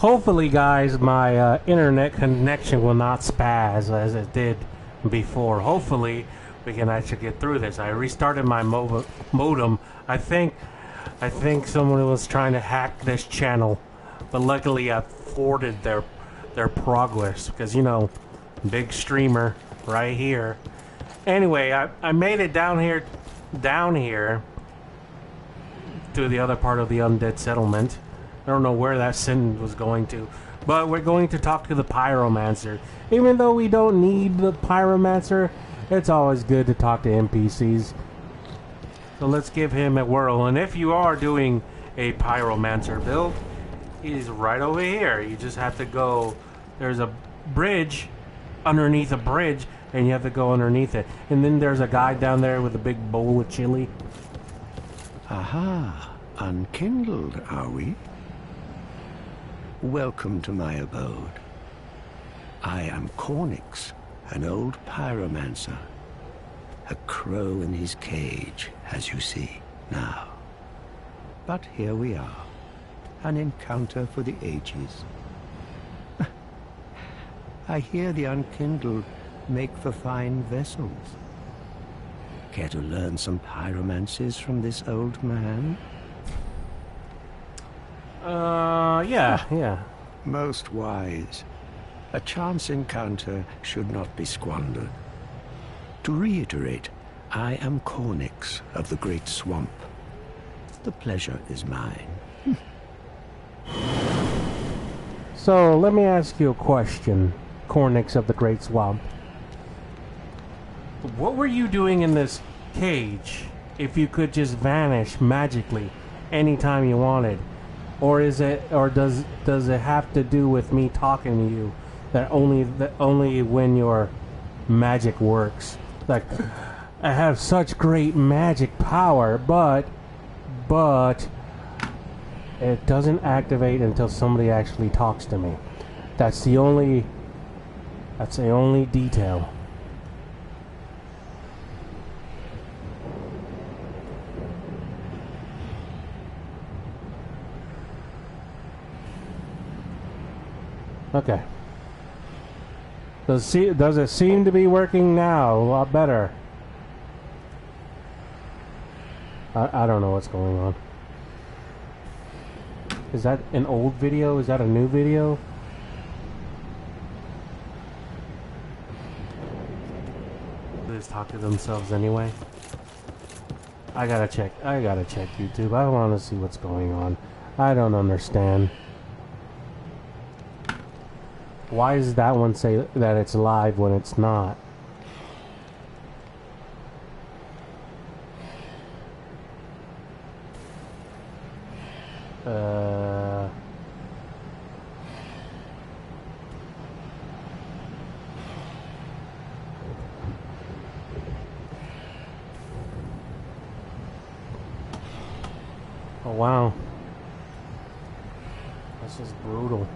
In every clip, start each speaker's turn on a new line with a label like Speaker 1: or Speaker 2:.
Speaker 1: Hopefully, guys, my internet connection will not spaz as it did before. Hopefully, we can actually get through this. I restarted my modem. I think someone was trying to hack this channel, but luckily I thwarted their progress because, you know, big streamer right here. Anyway, I made it down here to the other part of the undead settlement. I don't know where that sin was going to, but we're going to talk to the pyromancer. Even though we don't need the pyromancer, it's always good to talk to NPCs. So let's give him a whirl. And if you are doing a pyromancer build, he's right over here. You just have to go. There's a bridge underneath a bridge, and you have to go underneath it. And then there's a guy down there with a big bowl of chili.
Speaker 2: Aha, unkindled, are we? Welcome to my abode. I am Cornix, an old pyromancer. A crow in his cage, as you see now. But here we are, an encounter for the ages. I hear the unkindled make for fine vessels. Care to learn some pyromancies from this old man?
Speaker 1: Yeah.
Speaker 2: Most wise. A chance encounter should not be squandered. To reiterate, I am Cornix of the Great Swamp. The pleasure is mine.
Speaker 1: So, let me ask you a question, Cornix of the Great Swamp. What were you doing in this cage if you could just vanish magically anytime you wanted? Or does it have to do with me talking to you that only when your magic works? Like, I have such great magic power, but it doesn't activate until somebody actually talks to me. That's the only detail. Okay. Does it seem to be working now a lot better? I don't know what's going on. Is that an old video? Is that a new video? They just talk to themselves anyway. I gotta check YouTube. I want to see what's going on. I don't understand. Why does that one say that it's live when it's not? Oh wow. That's just brutal.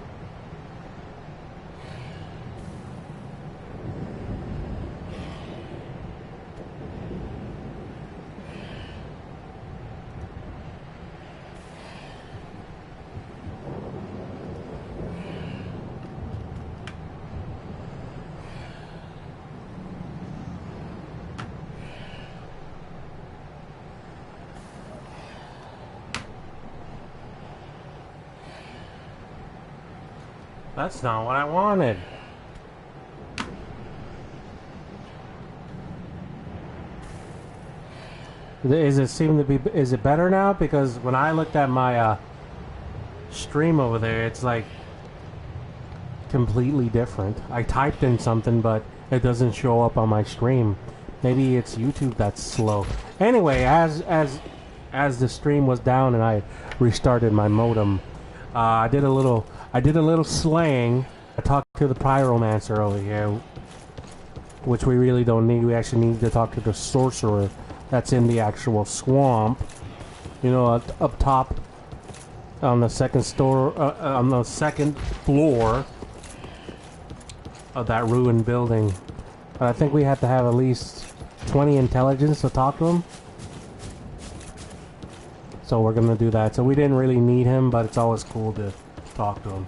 Speaker 1: That's not what I wanted. Is it better now? Because when I looked at my stream over there, it's like completely different. I typed in something, but it doesn't show up on my stream. Maybe it's YouTube that's slow. Anyway, as the stream was down and I restarted my modem, I did a little slang. I talked to the pyromancer over here, which we really don't need. We actually need to talk to the sorcerer that's in the actual swamp. You know, up top on the second floor of that ruined building. I think we have to have at least 20 intelligence to talk to him. So we're gonna do that. So we didn't really need him, but it's always cool to talk to him.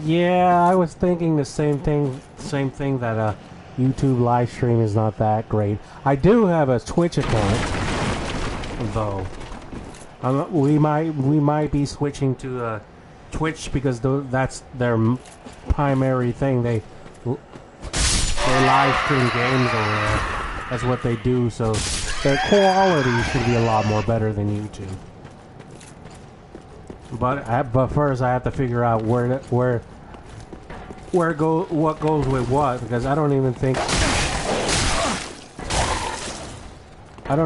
Speaker 1: Yeah, I was thinking the same thing. Same thing that YouTube live stream is not that great. I do have a Twitch account, though. We might be switching to Twitch because that's their primary thing. They live stream games over there. That's what they do. So their quality should be a lot more better than YouTube. But first I have to figure out what goes with what, because I don't even think that I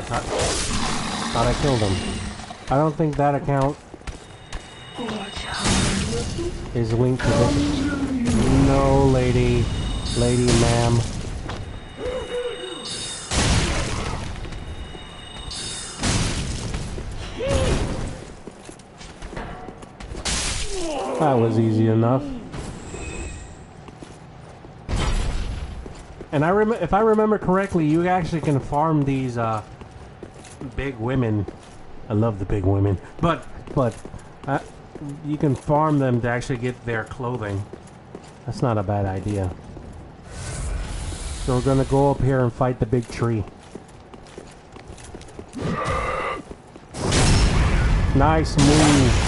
Speaker 1: thought I killed him. I don't think that account is linked to this. No, lady, ma'am. That was easy enough. And if I remember correctly, you actually can farm these big women. I love the big women, but you can farm them to actually get their clothing. That's not a bad idea. So we're gonna go up here and fight the big tree. Nice move.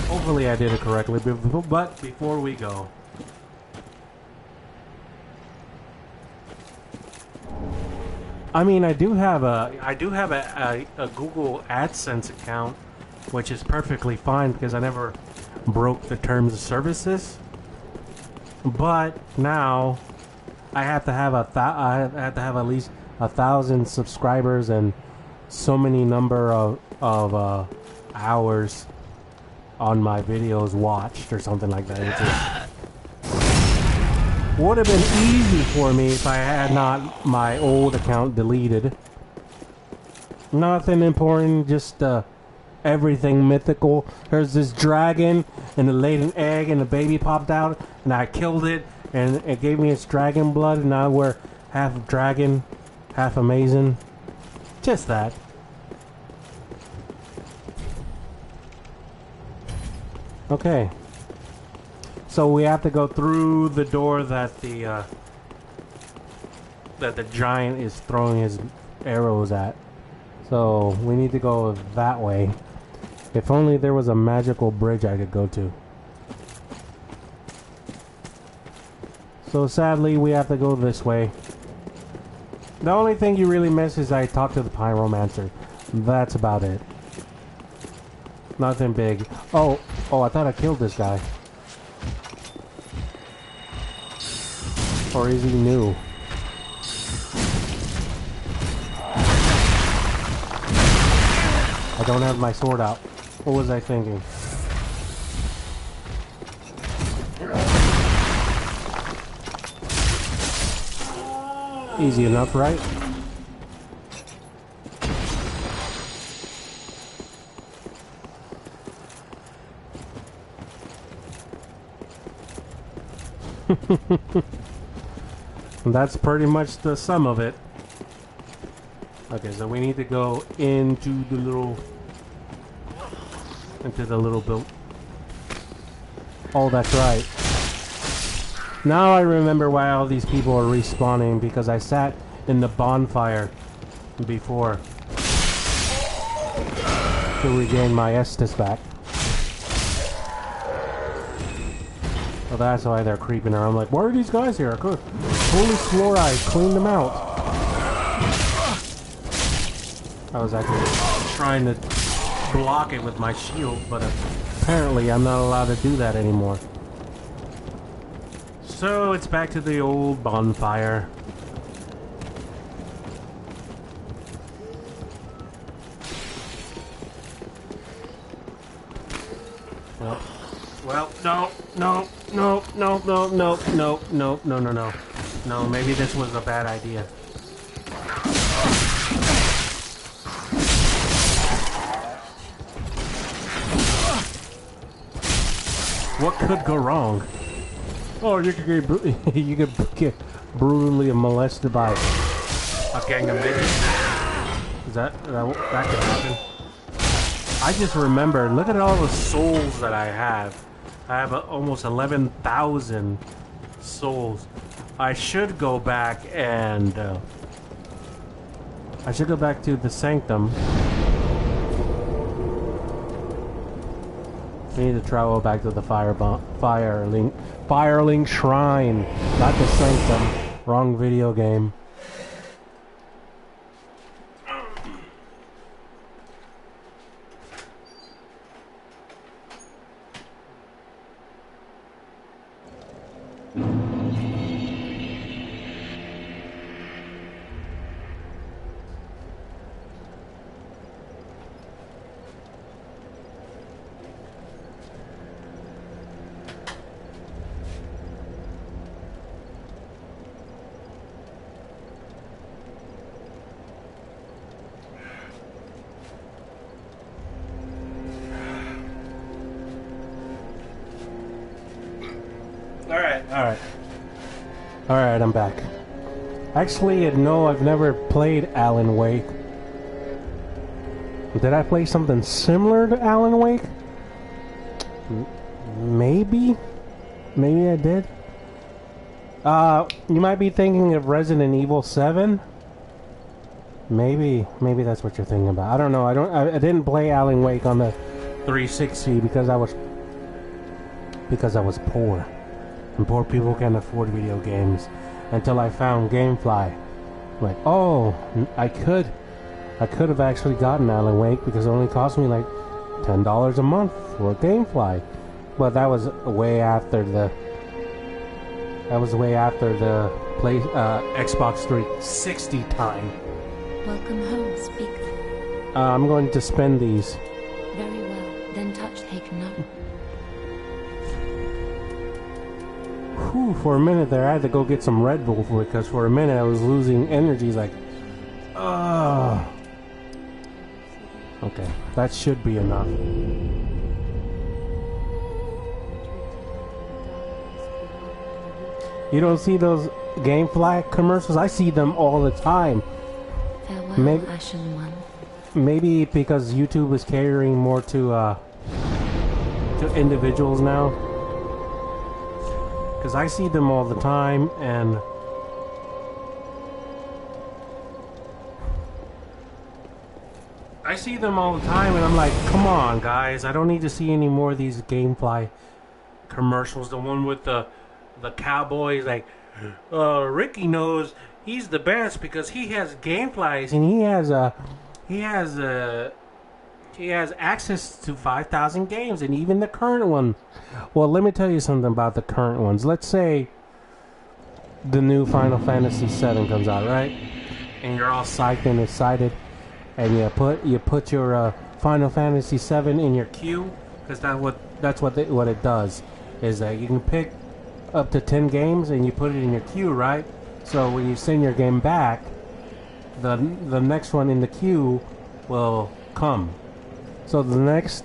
Speaker 1: Hopefully I did it correctly, but before we go, I mean, I do have a Google AdSense account, which is perfectly fine because I never broke the terms of services. But now I have to have at least 1,000 subscribers and so many number of hours on my videos watched or something like that. It just would have been easy for me if I had not my old account deleted. Nothing important, just everything mythical. There's this dragon and it laid an egg and the baby popped out and I killed it and it gave me its dragon blood and now we're half dragon, half amazing. Just that. Okay, so we have to go through the door that the giant is throwing his arrows at. So we need to go that way. If only there was a magical bridge I could go to. So sadly, we have to go this way. The only thing you really miss is I talked to the pyromancer. That's about it. Nothing big. Oh, I thought I killed this guy. Or is he new? I don't have my sword out. What was I thinking? Easy enough, right? That's pretty much the sum of it. Okay, so we need to go into the little build. Oh, that's right. Now I remember why all these people are respawning, because I sat in the bonfire before to regain my Estus back. So that's why they're creeping around. I'm like, why are these guys here? I could holy swore I cleaned them out. I was actually trying to block it with my shield, but apparently I'm not allowed to do that anymore. So it's back to the old bonfire. Well, no, maybe this was a bad idea. What could go wrong? Oh, you could brutally molested by a gang of midgets. Is that could happen? I just remembered, look at all the souls that I have. I have almost 11,000 souls. I should go back and I should go back to the sanctum. We need to travel back to the Firelink Shrine, not the sanctum. Wrong video game. Alright, I'm back. Actually, no, I've never played Alan Wake. Did I play something similar to Alan Wake? Maybe? Maybe I did? You might be thinking of Resident Evil 7? Maybe that's what you're thinking about. I don't know, I didn't play Alan Wake on the 360 because I was poor. And poor people can't afford video games. Until I found GameFly. Like, oh, I could have actually gotten Alan Wake because it only cost me like $10 a month for GameFly. But that was way after the Xbox 360 time.
Speaker 3: Welcome home, speak.
Speaker 1: I'm going to spend these.
Speaker 3: Very well, then touch taken up.
Speaker 1: Whew, for a minute there, I had to go get some Red Bull because for a minute I was losing energy. Like, okay, that should be enough. You don't see those GameFly commercials? I see them all the time.
Speaker 3: Farewell, Ashen One.
Speaker 1: Maybe because YouTube is catering more to individuals now. Because I see them all the time, and I'm like, come on, guys, I don't need to see any more of these GameFly commercials. The one with the cowboys, like, Ricky knows he's the best because he has GameFlies and he has access to 5,000 games, and even the current one. Well, let me tell you something about the current ones. Let's say the new Final Fantasy VII comes out, right? And you're all psyched and excited, and you put your Final Fantasy VII in your queue, because that's what it does. Is that you can pick up to 10 games and you put it in your queue, right? So when you send your game back, the next one in the queue will come. So the next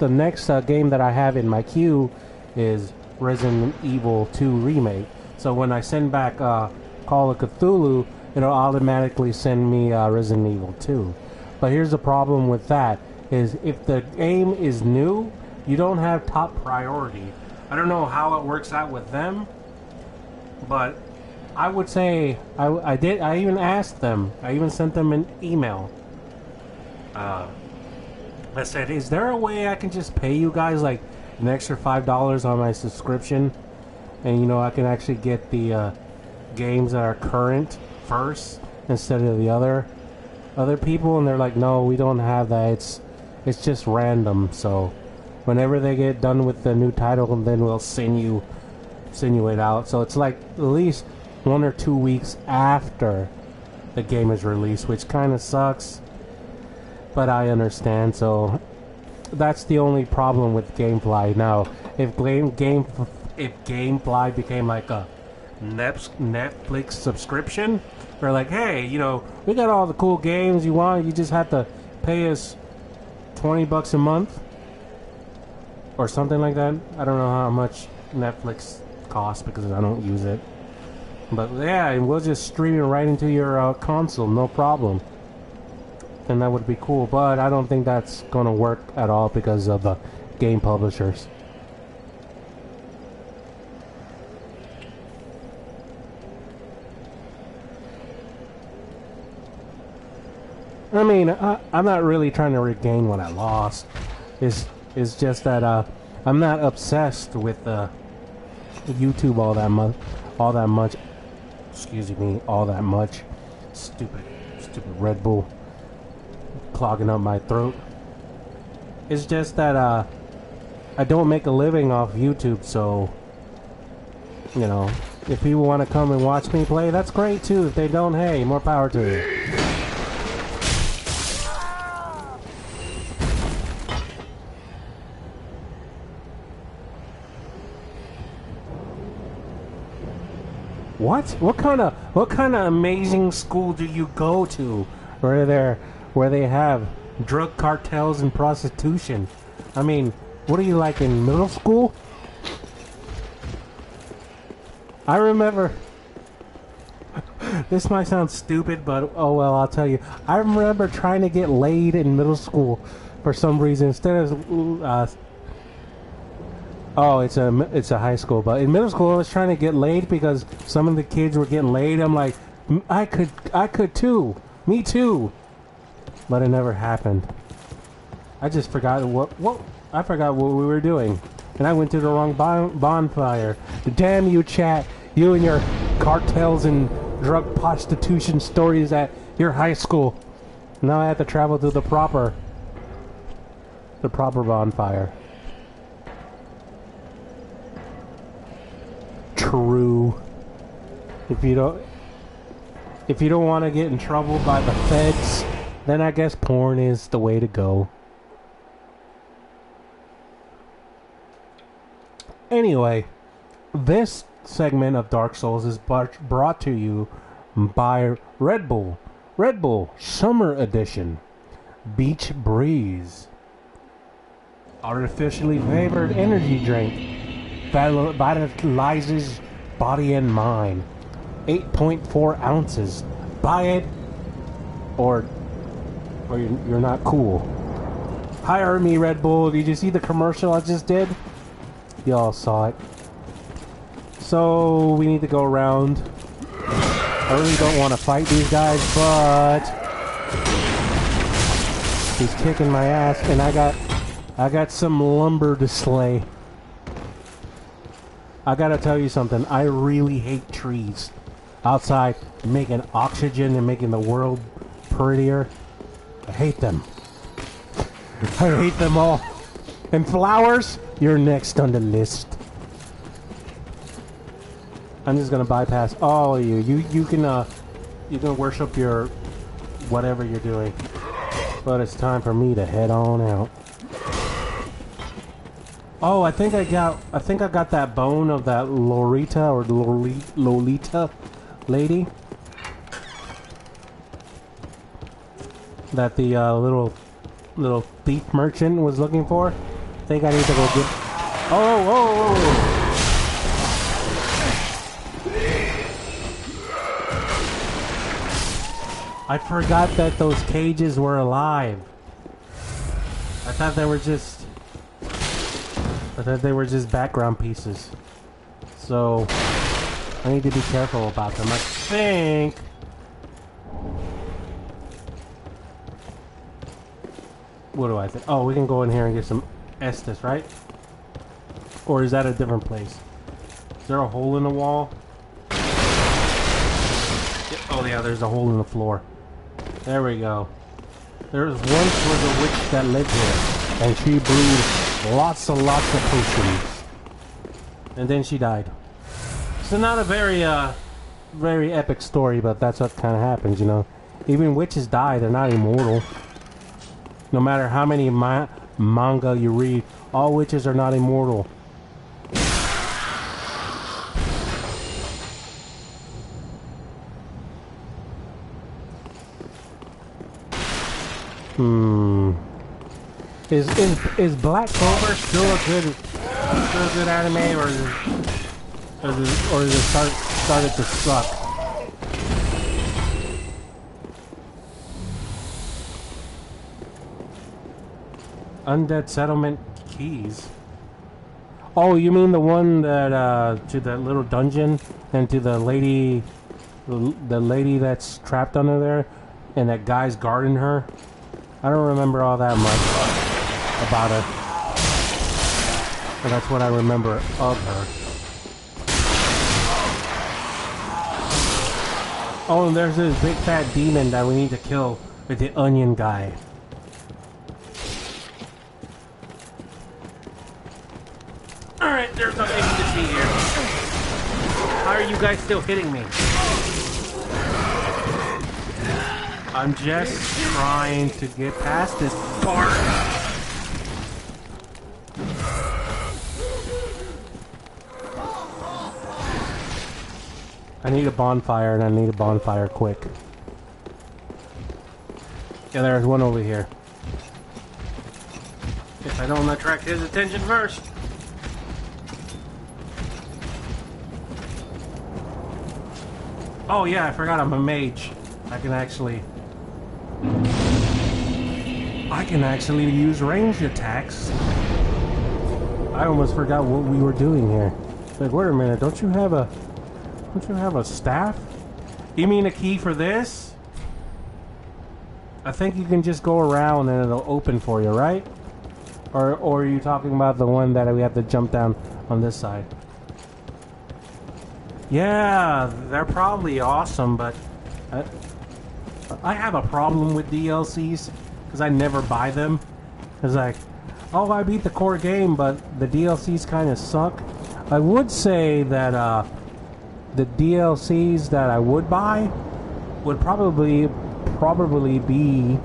Speaker 1: game that I have in my queue is Resident Evil 2 Remake. So when I send back Call of Cthulhu, it'll automatically send me Resident Evil 2. But here's the problem with that, is if the game is new, you don't have top priority. I don't know how it works out with them, but I would say, I even asked them, I even sent them an email. I said, is there a way I can just pay you guys like an extra $5 on my subscription, and I can actually get the games that are current first instead of the other people? And they're like, no, we don't have that. It's just random. So whenever they get done with the new title, then we'll send you it out. So it's like at least 1 or 2 weeks after the game is released, which kind of sucks. But I understand, so that's the only problem with GameFly. Now, if GameFly became like a Netflix subscription, we're like, hey, we got all the cool games you want. You just have to pay us $20 a month or something like that. I don't know how much Netflix costs because I don't use it. But yeah, and we'll just stream it right into your console, no problem. And that would be cool, but I don't think that's gonna work at all because of the game publishers. I mean, I'm not really trying to regain what I lost. It's just that I'm not obsessed with YouTube all that much. Excuse me, all that much. Stupid Red Bull clogging up my throat. It's just that I don't make a living off YouTube, so you know, if people want to come and watch me play, that's great too. If they don't, hey, more power to you. What? What kind of amazing school do you go to where they have drug cartels and prostitution? I mean, what are you like in middle school? I remember this might sound stupid, but oh well, I'll tell you. I remember trying to get laid in middle school for some reason instead of oh, it's a high school, but in middle school I was trying to get laid because some of the kids were getting laid. I'm like, I could too, me too, but it never happened. I just forgot I forgot what we were doing, and I went to the wrong bonfire. Damn you, chat! You and your cartels and drug prostitution stories at your high school. Now I have to travel to the proper bonfire. True. If you don't want to get in trouble by the feds, then I guess porn is the way to go. Anyway, this segment of Dark Souls is brought to you by Red Bull. Red Bull Summer Edition. Beach Breeze. Artificially flavored energy drink. Vitalizes body and mind. 8.4 ounces. Buy it, or you're not cool. Hire me, Red Bull. Did you see the commercial I just did? Y'all saw it. So we need to go around. I really don't want to fight these guys, but he's kicking my ass, and I got some lumber to slay. I gotta tell you something. I really hate trees outside making oxygen and making the world prettier. I hate them. I hate them all. And flowers, you're next on the list. I'm just gonna bypass all of you. You can worship your whatever you're doing, but it's time for me to head on out. Oh, I think I got that bone of that Lolita or Lolita lady that the little thief merchant was looking for. I think I need to go get. Oh! I forgot that those cages were alive. I thought they were just background pieces. So I need to be careful about them. I think. What do I think? Oh, we can go in here and get some Estus, right? Or is that a different place? Is there a hole in the wall? Oh yeah, there's a hole in the floor. There we go. There once was a witch that lived here, and she brewed lots of potions. And then she died. So not a very epic story, but that's what kind of happens, you know. Even witches die, they're not immortal. No matter how many manga you read, all witches are not immortal. Is Black Clover still a good anime, or is it start started to suck. Undead settlement keys. Oh, you mean the one that to the little dungeon and to the lady that's trapped under there and that guy's guarding her? I don't remember all that much about her. But that's what I remember of her. Oh, and there's this big fat demon that we need to kill with the onion guy. Alright, there's nothing to see here. How are you guys still hitting me? I'm just trying to get past this part. I need a bonfire, and I need a bonfire quick. Yeah, there's one over here. If I don't attract his attention first. Oh yeah, I forgot I'm a mage. I can actually use ranged attacks. I almost forgot what we were doing here. Like, wait a minute, don't you have a staff? You mean a key for this? I think you can just go around and it'll open for you, right? Or are you talking about the one that we have to jump down on this side? Yeah, they're probably awesome, but I have a problem with DLCs because I never buy them. It's like, oh, I beat the core game, but the DLCs kind of suck. I would say that the DLCs that I would buy would probably be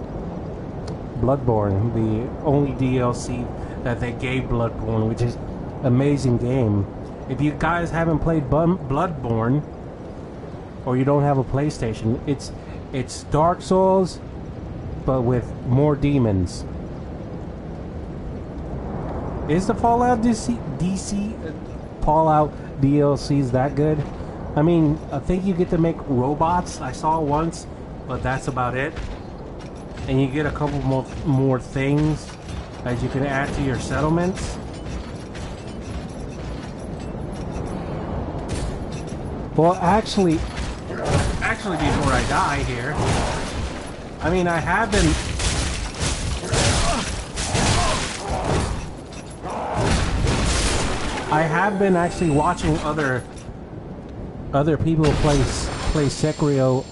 Speaker 1: Bloodborne, the only DLC that they gave Bloodborne, which is an amazing game. If you guys haven't played Bloodborne, or you don't have a PlayStation, it's Dark Souls, but with more demons. Is the Fallout Fallout DLCs that good? I mean, I think you get to make robots. I saw once, but that's about it. And you get a couple more things that you can add to your settlements. Well, actually, before I die here, I mean, I have been actually watching other people play Sekiro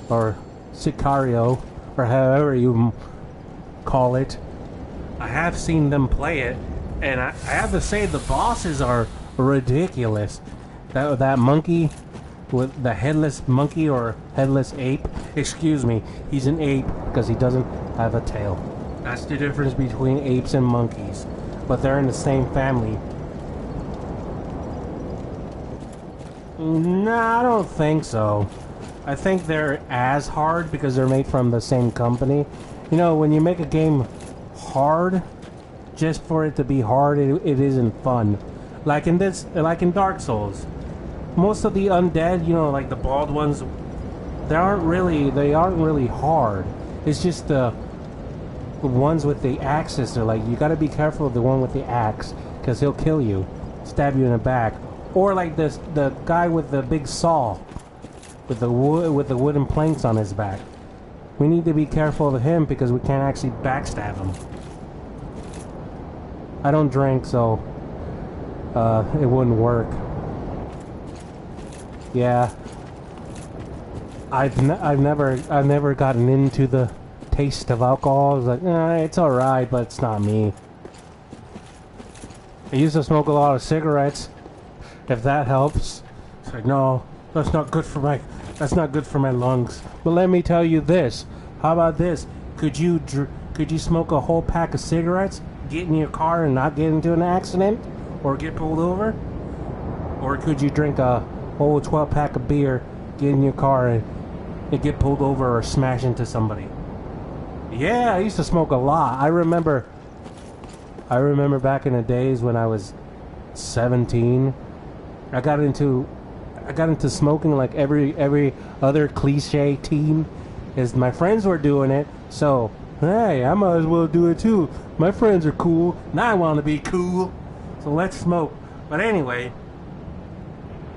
Speaker 1: or Sicario or however you call it. I have seen them play it, and I have to say the bosses are ridiculous. That monkey with the headless monkey or headless ape. Excuse me, he's an ape because he doesn't have a tail. That's the difference between apes and monkeys, but they're in the same family. Nah, I don't think so. I think they're as hard because they're made from the same company. You know, when you make a game hard, just for it to be hard, it isn't fun. Like in Dark Souls, most of the undead, you know, like the bald ones, they aren't really hard. It's just the ones with the axes. They're like, you got to be careful of the one with the axe because he'll kill you, stab you in the back. Or like the guy with the big saw, with the wooden planks on his back. We need to be careful of him because we can't actually backstab him. I don't drink, so it wouldn't work. Yeah, I've never gotten into the taste of alcohol. I was like, it's all right, but it's not me. I used to smoke a lot of cigarettes. If that helps. It's like, no, that's not good for my lungs. But let me tell you this. How about this? Could you smoke a whole pack of cigarettes, get in your car and not get into an accident or get pulled over? Or could you drink a whole 12-pack of beer, get in your car and get pulled over or smash into somebody? Yeah, I used to smoke a lot. I remember back in the days when I was 17, I got into I got into smoking like every other cliche teen. Is my friends were doing it, so hey, I might as well do it too. My friends are cool, and I want to be cool, so let's smoke. But anyway,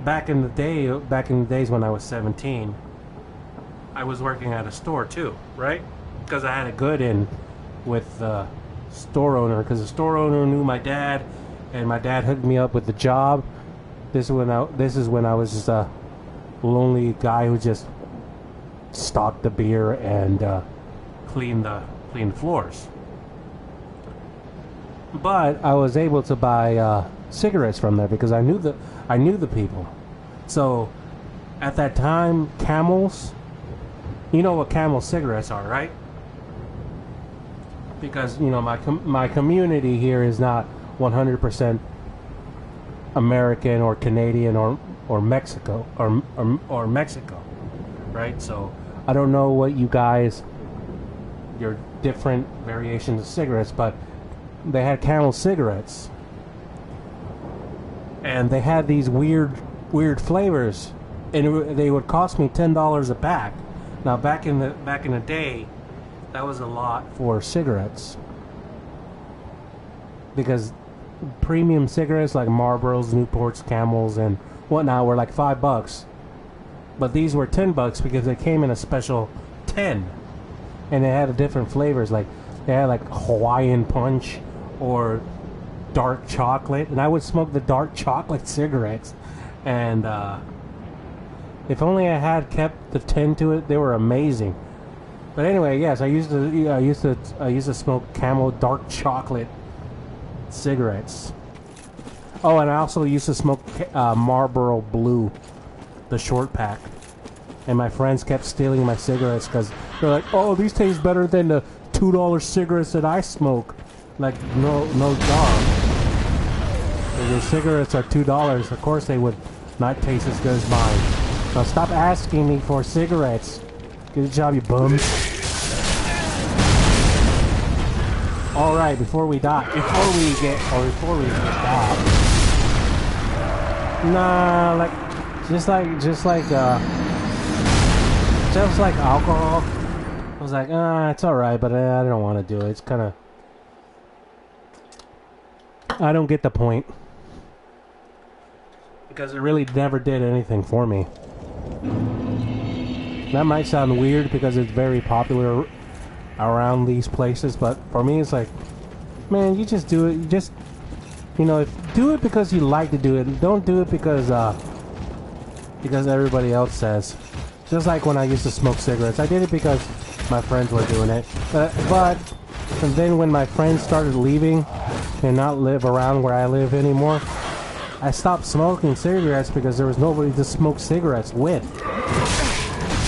Speaker 1: back in the days when I was 17, I was working at a store too, right? Because I had a good in with the store owner, because the store owner knew my dad, and my dad hooked me up with the job. This is when I was just a lonely guy who just stocked the beer and cleaned the floors. But I was able to buy cigarettes from there because I knew the people. So at that time, Camels, you know what Camel cigarettes are, right? Because my community here is not 100% American or Canadian or Mexico or Mexico, right? So I don't know what your different variations of cigarettes, but they had Camel cigarettes, and they had these weird flavors, and they would cost me $10 a pack. Now back in the day, that was a lot for cigarettes, because premium cigarettes like Marlboros, Newports, Camels, and whatnot were like $5, but these were $10 because they came in a special 10, and they had different flavors. Like they had like Hawaiian Punch or dark chocolate, and I would smoke the dark chocolate cigarettes. And if only I had kept the 10 to it, they were amazing. But anyway, yes, I used to smoke Camel dark chocolate cigarettes. Oh, and I also used to smoke Marlboro Blue, the short pack. And my friends kept stealing my cigarettes because they're like, "Oh, these taste better than the $2 cigarettes that I smoke." Like, no, dog. If your cigarettes are $2, of course they would not taste as good as mine. So stop asking me for cigarettes. Good job, you bums. All right, before we get stopped. Nah, like just like alcohol. I was like, it's all right, but I don't want to do it. It's kind of, I don't get the point, because it really never did anything for me. That might sound weird because it's very popular around these places, but for me it's like, man, you just do it. You just, do it because you like to do it. Don't do it because everybody else says. Just like when I used to smoke cigarettes, I did it because my friends were doing it. And then when my friends started leaving and not live around where I live anymore, I stopped smoking cigarettes because there was nobody to smoke cigarettes with.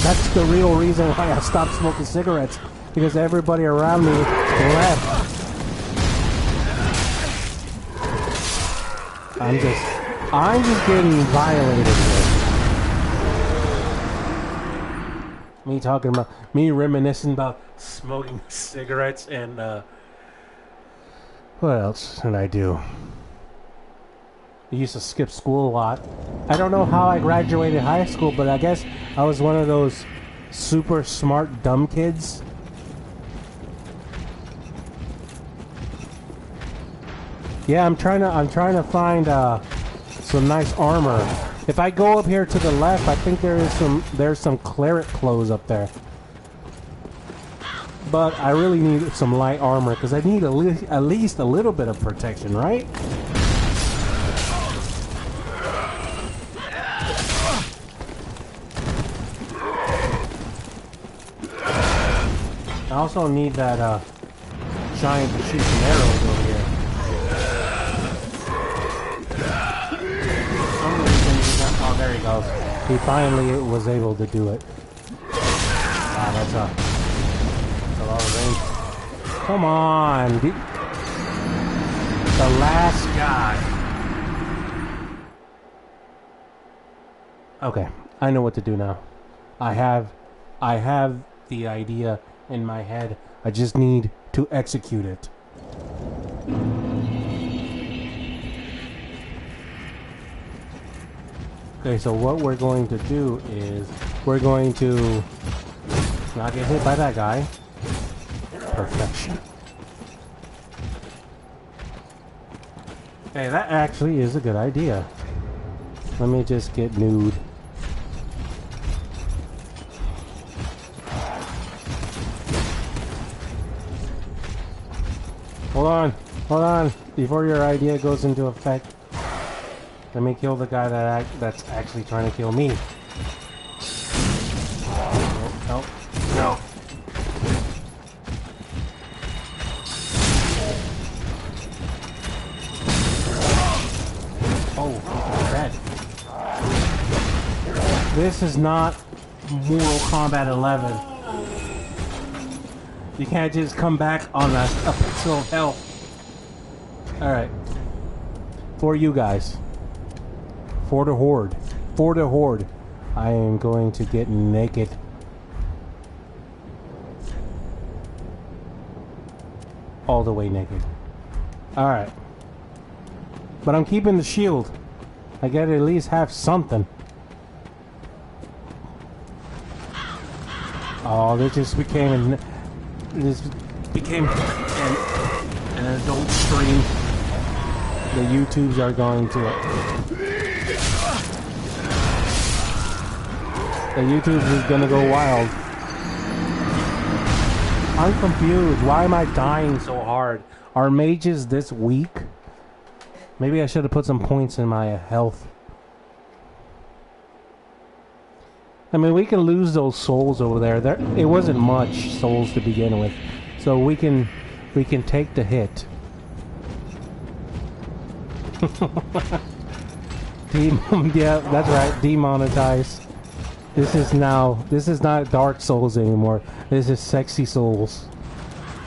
Speaker 1: That's the real reason why I stopped smoking cigarettes, because everybody around me left. I'm just getting violated here. Me reminiscing about smoking cigarettes, and what else did I do? I used to skip school a lot. I don't know how I graduated high school, but I guess I was one of those super smart dumb kids. Yeah, I'm trying to find some nice armor. If I go up here to the left, I think there's some cleric clothes up there. But I really need some light armor because I need at least a little bit of protection, right? I also need that giant to shoot some arrows over here. Oh, there he goes. He finally was able to do it. Wow, that's a lot of range. Come on, the last guy. Okay, I know what to do now. I have the idea in my head. I just need to execute it. Okay, so what we're going to do is we're going to not get hit by that guy. Perfection. Hey, that actually is a good idea. Let me just get nude. Hold on, before your idea goes into effect. Let me kill the guy that's actually trying to kill me. No, no. Oh, he's dead. This is not Mortal Kombat 11. You can't just come back on a pixel of health. Alright. For you guys. For the Horde. For the Horde. I am going to get naked. All the way naked. Alright. But I'm keeping the shield. I gotta at least have something. Oh, this just became an adult stream. The YouTubes are going to The YouTubes is gonna go wild. I'm confused. Why am I dying so hard? Are mages this weak? Maybe I should have put some points in my health. I mean, we can lose those souls over there. It wasn't much souls to begin with, so we can take the hit. Yeah, that's right. Demonetize. This is not Dark Souls anymore. This is Sexy Souls.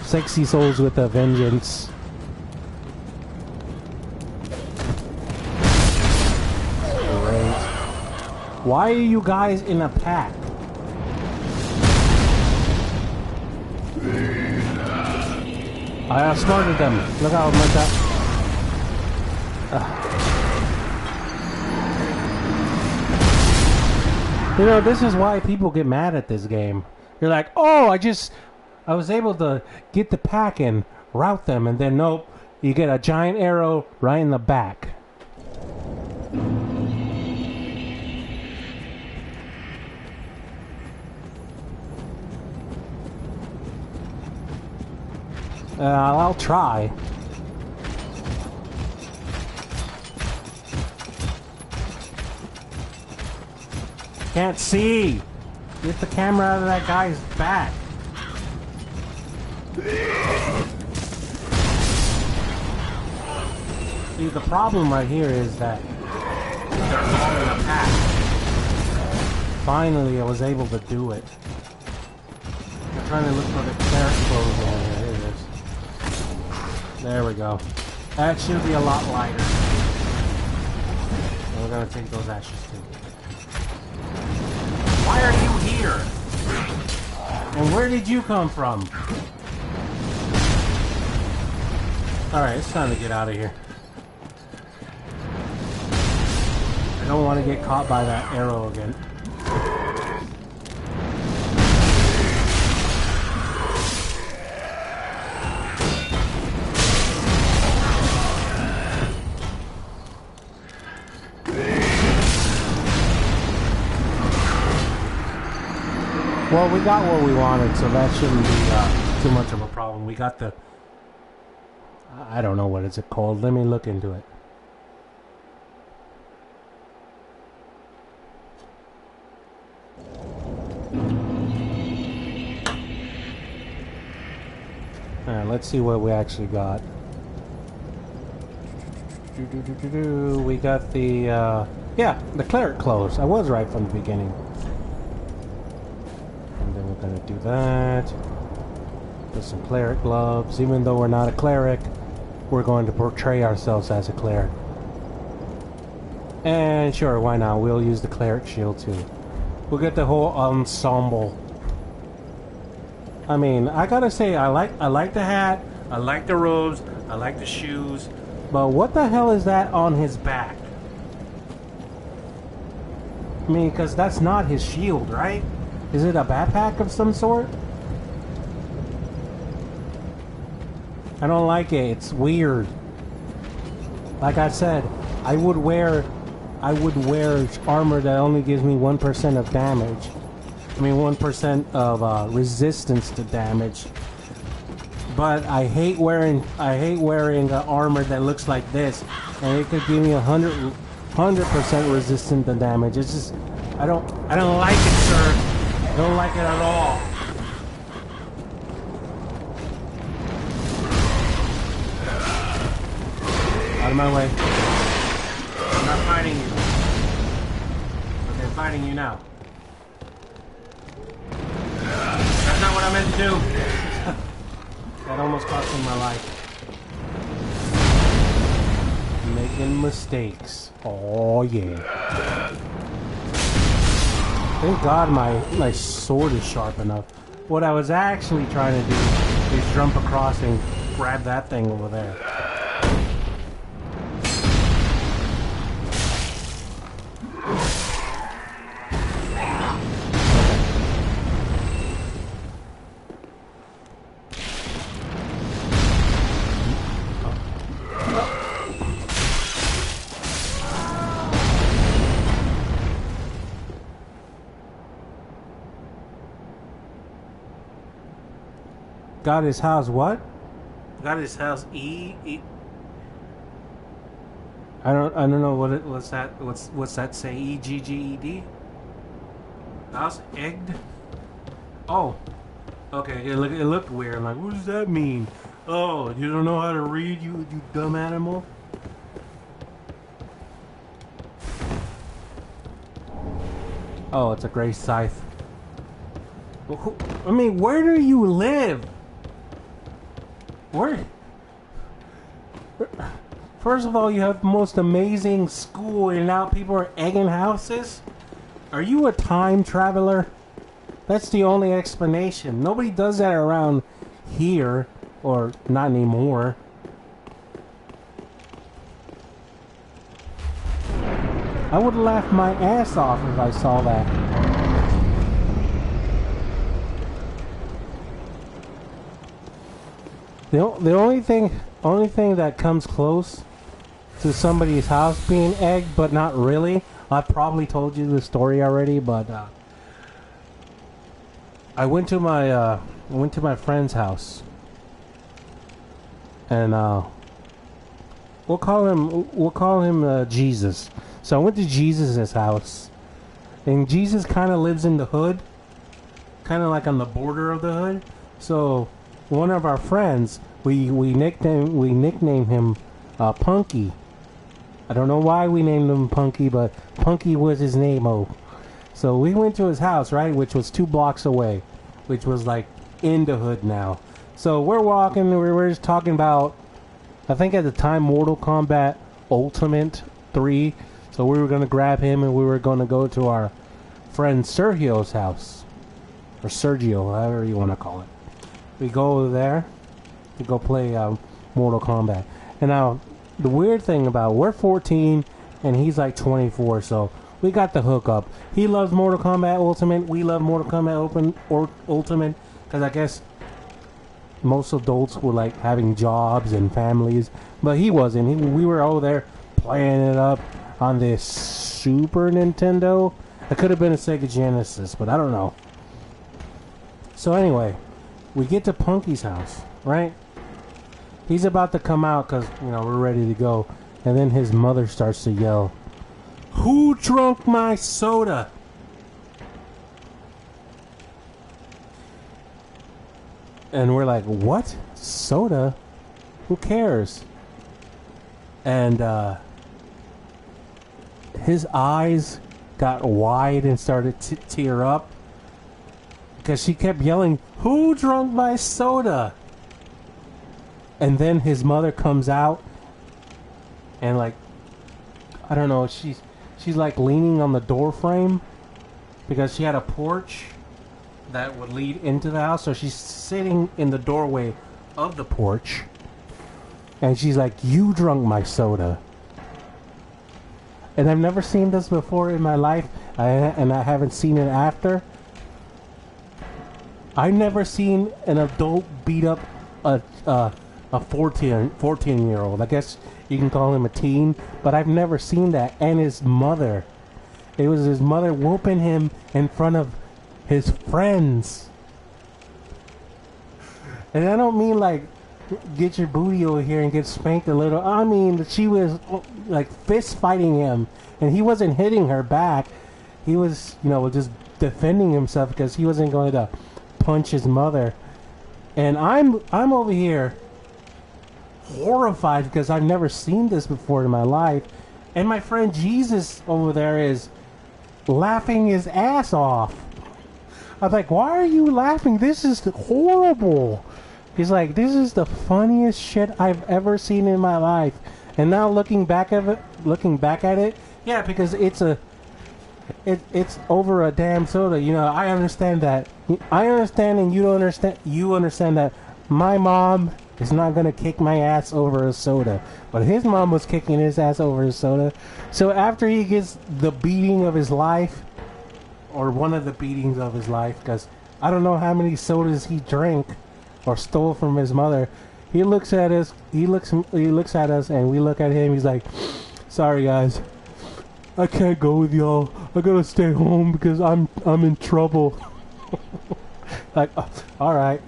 Speaker 1: Sexy Souls with a vengeance. Great. Why are you guys in a pack? I outsmarted them. Look how much that. You know, this is why people get mad at this game. You're like, oh, I was able to get the pack and route them, and then nope, you get a giant arrow right in the back. I'll try. Can't see! Get the camera out of that guy's back. See, the problem right here is that they're all in a pack. Finally, I was able to do it. I'm trying to look for the cleric clothes over here. Here it is. There we go. That should be a lot lighter. We're gonna take those ashes too. Why are you here? And where did you come from? Alright, it's time to get out of here. I don't want to get caught by that arrow again. Well, we got what we wanted, so that shouldn't be too much of a problem. We got the... I don't know what it's called. Let me look into it. Alright, let's see what we actually got. We got the... yeah, the cleric clothes. I was right from the beginning. And then we're gonna do that. Put some cleric gloves. Even though we're not a cleric, we're going to portray ourselves as a cleric. And sure, why not? We'll use the cleric shield too. We'll get the whole ensemble. I mean, I gotta say, I like the hat, I like the robes, I like the shoes, but what the hell is that on his back? I mean, because that's not his shield, right? Is it a backpack of some sort? I don't like it. It's weird. Like I said, I would wear armor that only gives me 1% of damage. I mean, 1% of resistance to damage. But I hate wearing armor that looks like this, and it could give me 100% resistant to damage. It's just I don't like it, sir. I don't like it at all. Out of my way. I'm not fighting you. Okay, I'm fighting you now. That's not what I meant to do. That almost cost me my life. Making mistakes. Oh yeah. Thank God my sword is sharp enough. What I was actually trying to do is jump across and grab that thing over there. Got his house what? Got his house E. I don't know what's that say? EGGED? House egged? Oh. Okay, it looked weird. I'm like, what does that mean? Oh, you don't know how to read, you dumb animal? Oh, it's a gray scythe. I mean, where do you live? Where? First of all, you have the most amazing school, and now people are egging houses? Are you a time traveler? That's the only explanation. Nobody does that around here, or not anymore. I would have laughed my ass off if I saw that. The only thing that comes close to somebody's house being egged, but not really. I probably told you the story already, but I went to my friend's house, and we'll call him Jesus. So I went to Jesus' house, and Jesus kind of lives in the hood, kind of like on the border of the hood. So one of our friends, we nicknamed him Punky. I don't know why we named him Punky, but Punky was his name. Oh, so we went to his house, right, which was 2 blocks away, which was like in the hood now. So we're walking, we were just talking about, I think at the time, Mortal Kombat Ultimate 3. So we were gonna grab him and we were gonna go to our friend Sergio's house, or Sergio, however you want to call it. We go over there to go play Mortal Kombat. And now, the weird thing about, we're 14 and he's like 24, so we got the hookup. He loves Mortal Kombat Ultimate. We love Mortal Kombat Ultimate, because I guess most adults were like having jobs and families, but he wasn't. We were over there playing it up on this Super Nintendo. It could have been a Sega Genesis, but I don't know. So anyway, we get to Punky's house, right? He's about to come out because, we're ready to go. And then his mother starts to yell, "Who drunk my soda?" And we're like, "What? Soda? Who cares?" And his eyes got wide and started to tear up because she kept yelling, "Who drunk my soda?" And then his mother comes out and, like, I don't know, she's like leaning on the door frame because she had a porch that would lead into the house. So she's sitting in the doorway of the porch and she's like, "You drunk my soda." and I've never seen this before in my life, and I haven't seen it after. I've never seen an adult beat up a 14-year-old. I guess you can call him a teen, but I've never seen that. And his mother. It was his mother whooping him in front of his friends. And I don't mean like get your booty over here and get spanked a little. I mean she was like fist fighting him, and he wasn't hitting her back. He was, just defending himself because he wasn't going to punch his mother. And I'm over here horrified because I've never seen this before in my life. And my friend Jesus over there is laughing his ass off. I was like, why are you laughing? This is horrible. He's like, this is the funniest shit I've ever seen in my life. And now looking back at it, yeah, because it's over a damn soda. I understand that. I understand, and you don't understand. You understand that my mom is not gonna kick my ass over a soda, but his mom was kicking his ass over a soda. So after he gets the beating of his life, or one of the beatings of his life, because I don't know how many sodas he drank or stole from his mother, he looks at us. He looks at us, and we look at him. He's like, "Sorry guys, I can't go with y'all. I gotta stay home because I'm in trouble." Like, all right,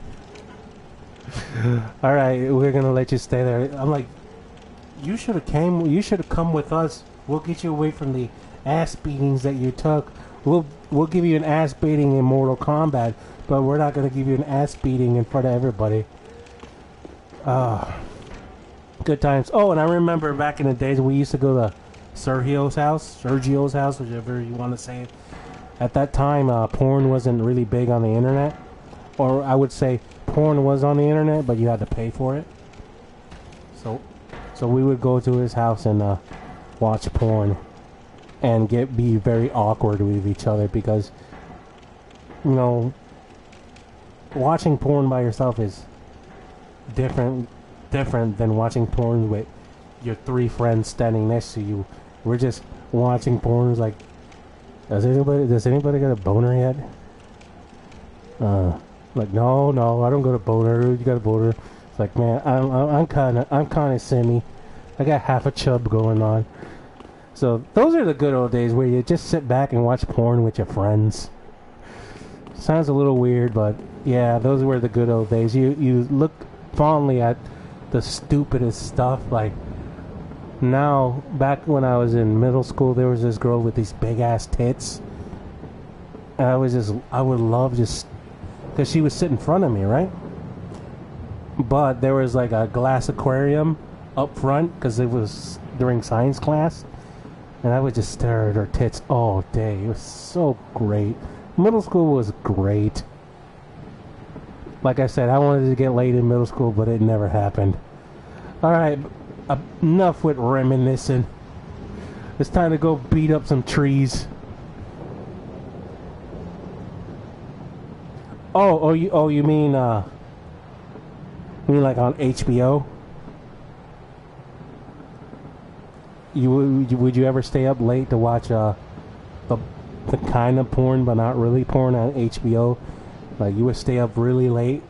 Speaker 1: we're gonna let you stay there. I'm like, you should have came. You should have come with us. We'll get you away from the ass beatings that you took. We'll give you an ass beating in Mortal Kombat, but we're not gonna give you an ass beating in front of everybody. Good times. Oh, and I remember back in the days we used to go to Sergio's house, whichever you want to say it. At that time, porn wasn't really big on the internet. Or I would say porn was on the internet, but you had to pay for it. So we would go to his house and watch porn and be very awkward with each other because, watching porn by yourself is different than watching porn with your 3 friends standing next to you. We're just watching porn. It's like, does anybody get a boner yet? Like, no, I don't got a boner. You got a boner? It's like, man, I'm kind of semi. I got half a chub going on. So those are the good old days where you just sit back and watch porn with your friends. Sounds a little weird, but yeah, those were the good old days. You look fondly at the stupidest stuff. Like now, back when I was in middle school, there was this girl with these big ass tits. And I would love just, because she would sit in front of me, right? But there was like a glass aquarium up front because it was during science class. And I would just stare at her tits all day. It was so great. Middle school was great. Like I said, I wanted to get laid in middle school, but it never happened. Alright, enough with reminiscing. It's time to go beat up some trees. You mean like on HBO? Would you ever stay up late to watch the kind of porn, but not really porn on HBO? Like you would stay up really late?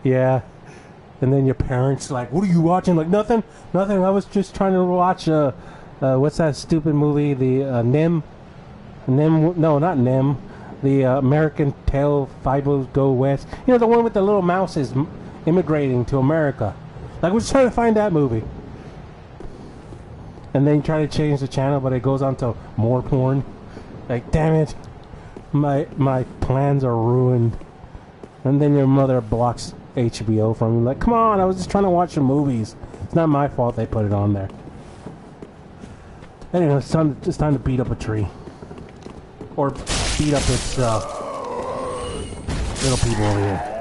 Speaker 1: Yeah. And then your parents like, what are you watching? Like nothing. I was just trying to watch what's that stupid movie? The NIM. No, not NIM. The American Tail Fibos Go West. You know, the one with the little mouses immigrating to America. Like, we're just trying to find that movie. And then you try to change the channel, but it goes on to more porn. Like, damn it. My plans are ruined. And then your mother blocks HBO from you. Like, come on, I was just trying to watch the movies. It's not my fault they put it on there. Anyway, it's time to beat up a tree. Or beat up its little people over here.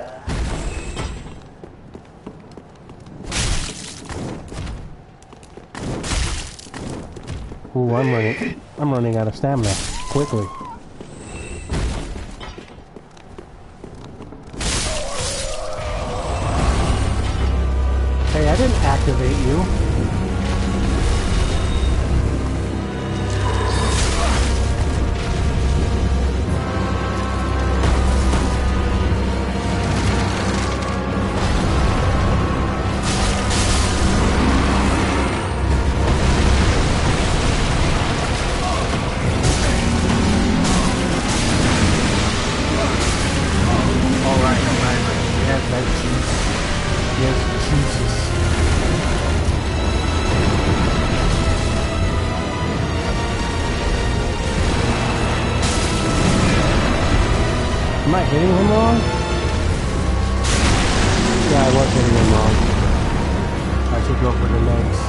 Speaker 1: Ooh, I'm running out of stamina quickly. Hey, I didn't activate you. hitting him wrong? Yeah, I was hitting him wrong. I should go for the legs.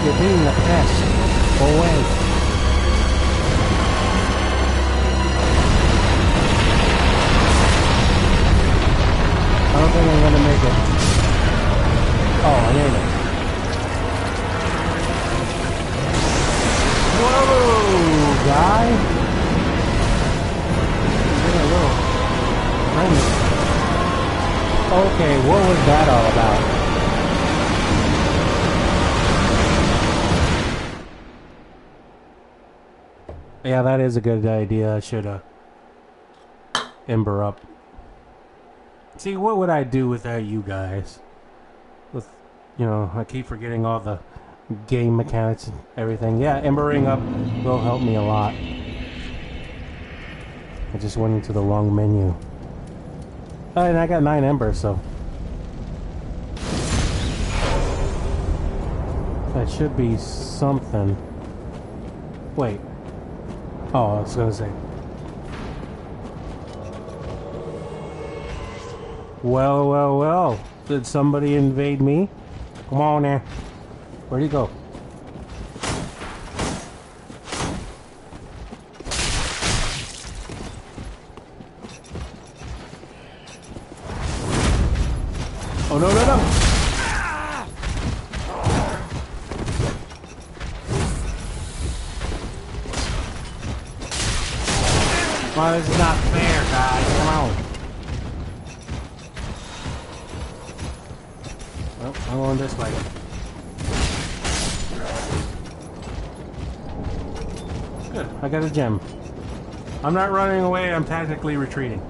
Speaker 1: You're being a pest. Go away. I don't think I'm gonna make it. Oh, I made it. Whoa, guy! Getting a little friendly. Okay, what was that all about? Yeah, that is a good idea. I should ember up. See, what would I do without you guys? With, you know, I keep forgetting all the game mechanics and everything. Yeah, embering up will help me a lot. I just went into the wrong menu. Oh, and I got 9 embers, so that should be something. Wait. Oh, I was gonna say. Well, well, well. Did somebody invade me? Come on there. Where'd he go? Oh, no, no, no! Oh, this is not fair, guys. Come on. Well, I'm going this way. Good. I got a gem. I'm not running away. I'm tactically retreating.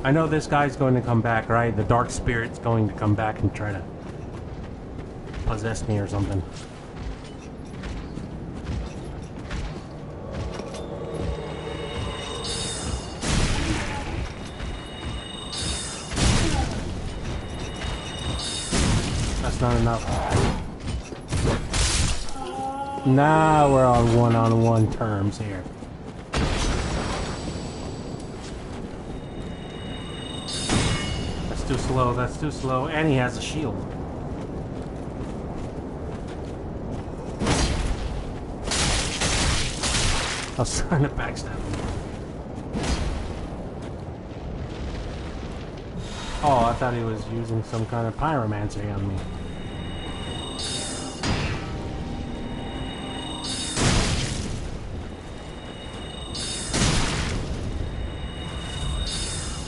Speaker 1: I know this guy's going to come back, right? The dark spirit's going to come back and try to possess me or something. That's not enough. Now we're on one-on-one terms here. That's too slow, that's too slow. And he has a shield. I was trying to backstab him. Oh, I thought he was using some kind of pyromancy on me.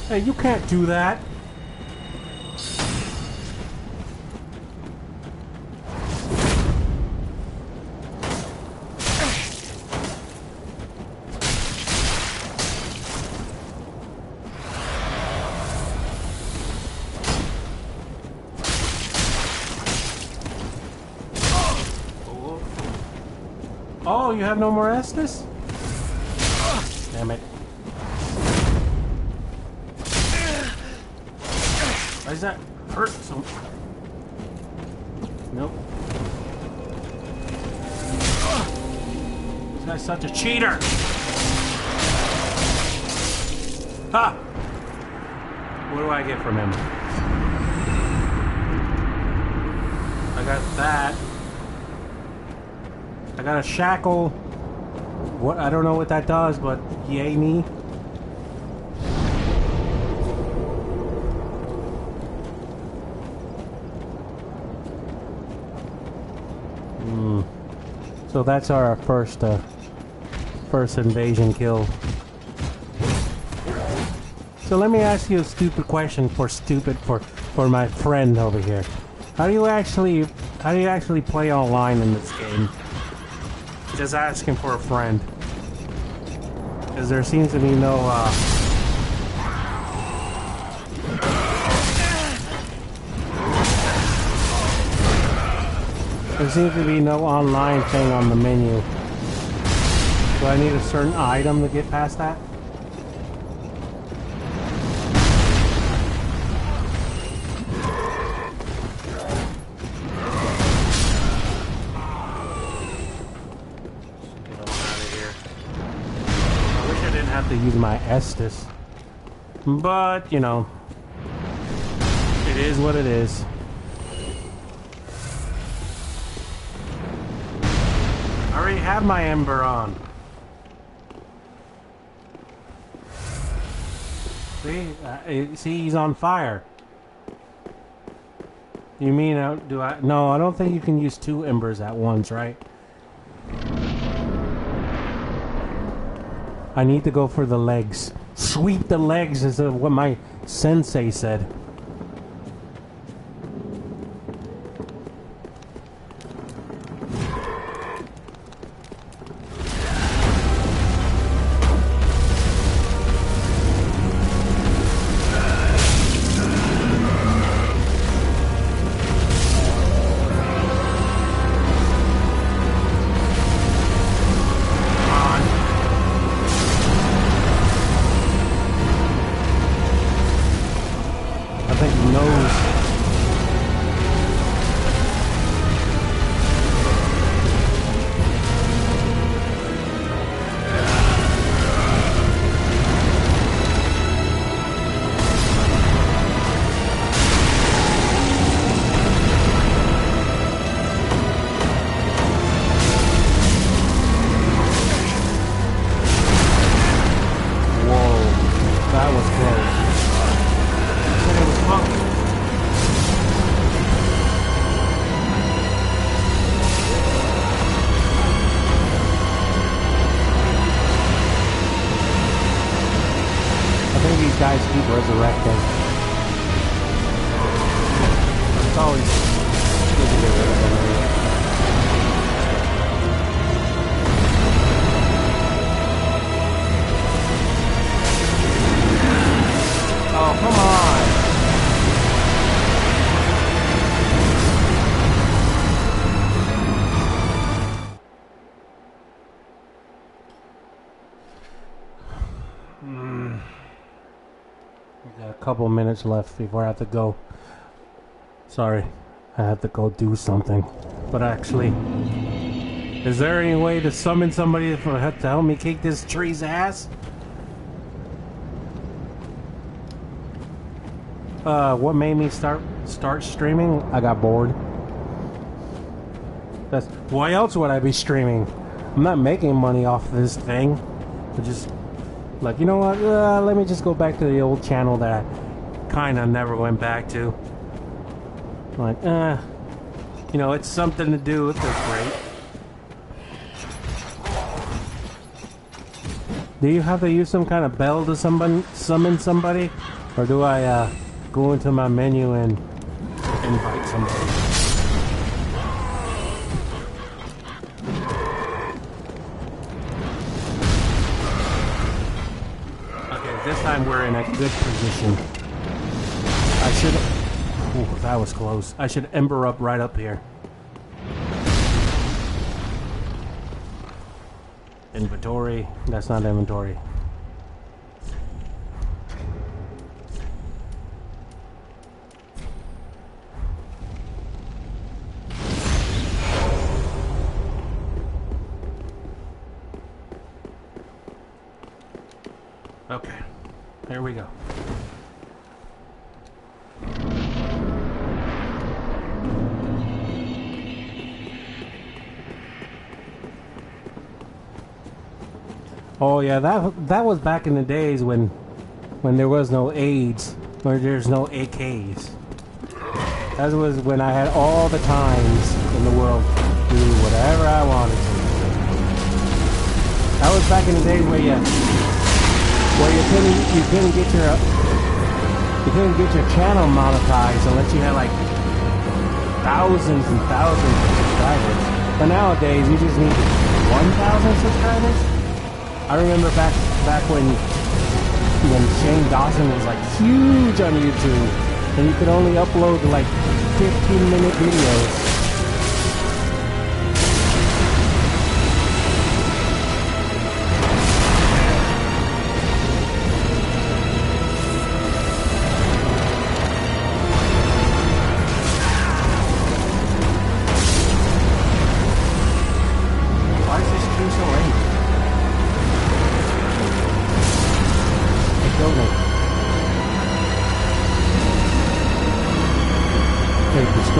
Speaker 1: Hey, you can't do that. Oh, you have no more Estus? Damn it. Why does that hurt so? Nope. This guy's such a cheater! Ha! What do I get from him? I got that. I got a shackle. What? I don't know what that does, but yay me. So that's our first invasion kill. So let me ask you a stupid question for my friend over here. How do you actually play online in this game? Just asking for a friend. Because there seems to be no there seems to be no online thing on the menu. Do I need a certain item to get past that? have to use my Estus. But, you know, it is what it is. I already have my Ember on. See, he's on fire. You mean, do I? No, I don't think you can use 2 embers at once, right? I need to go for the legs. Sweep the legs is what my sensei said. Guys keep resurrecting. It's always good to get rid of them. Oh, come on! Got a couple minutes left before I have to go. Sorry, I have to go do something. But actually, is there any way to summon somebody to help me kick this tree's ass? What made me start streaming? I got bored. That's why else would I be streaming? I'm not making money off this thing. I just like, you know what? Let me just go back to the old channel that I kind of never went back to. Like, you know, it's something to do with this break. Do you have to use some kind of bell to summon somebody? Or do I go into my menu and invite somebody? This time we're in a good position. I should... Ooh, that was close. I should ember up right up here. Inventory. That's not inventory. Okay. There we go. Oh yeah, that was back in the days when there was no AIDS, where there's no AKs. That was when I had all the times in the world to do whatever I wanted to. That was back in the days where you couldn't get your channel monetized unless you had like thousands and thousands of subscribers. But nowadays you just need 1,000 subscribers. I remember back when Shane Dawson was like huge on YouTube, and you could only upload like 15-minute videos.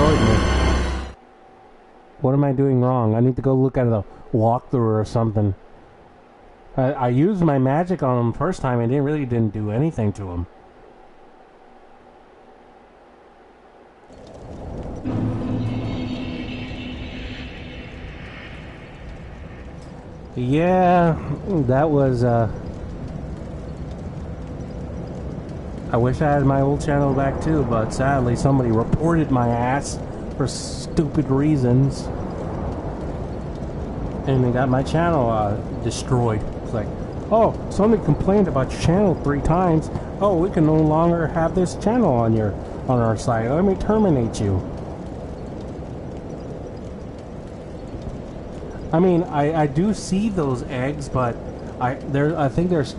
Speaker 1: destroyed me. What am I doing wrong? I need to go look at a walkthrough or something. I used my magic on him first time and it really didn't do anything to him. Yeah, that was, I wish I had my old channel back too, but sadly somebody reported my ass for stupid reasons. And they got my channel destroyed. It's like, oh, somebody complained about your channel 3 times. Oh, we can no longer have this channel on our site. Let me terminate you. I mean, I do see those eggs, but I think there's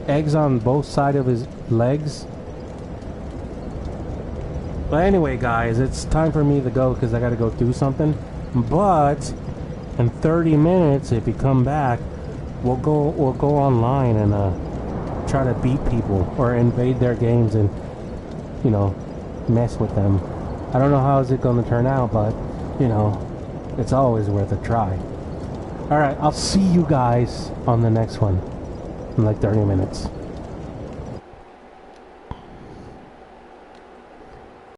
Speaker 1: eggs on both sides of his legs. But anyway, guys, it's time for me to go because I got to go do something. But in 30 minutes, if you come back, we'll go online and try to beat people or invade their games and, you know, mess with them. I don't know how is it going to turn out, but, you know, it's always worth a try. Alright, I'll see you guys on the next one in like 30 minutes.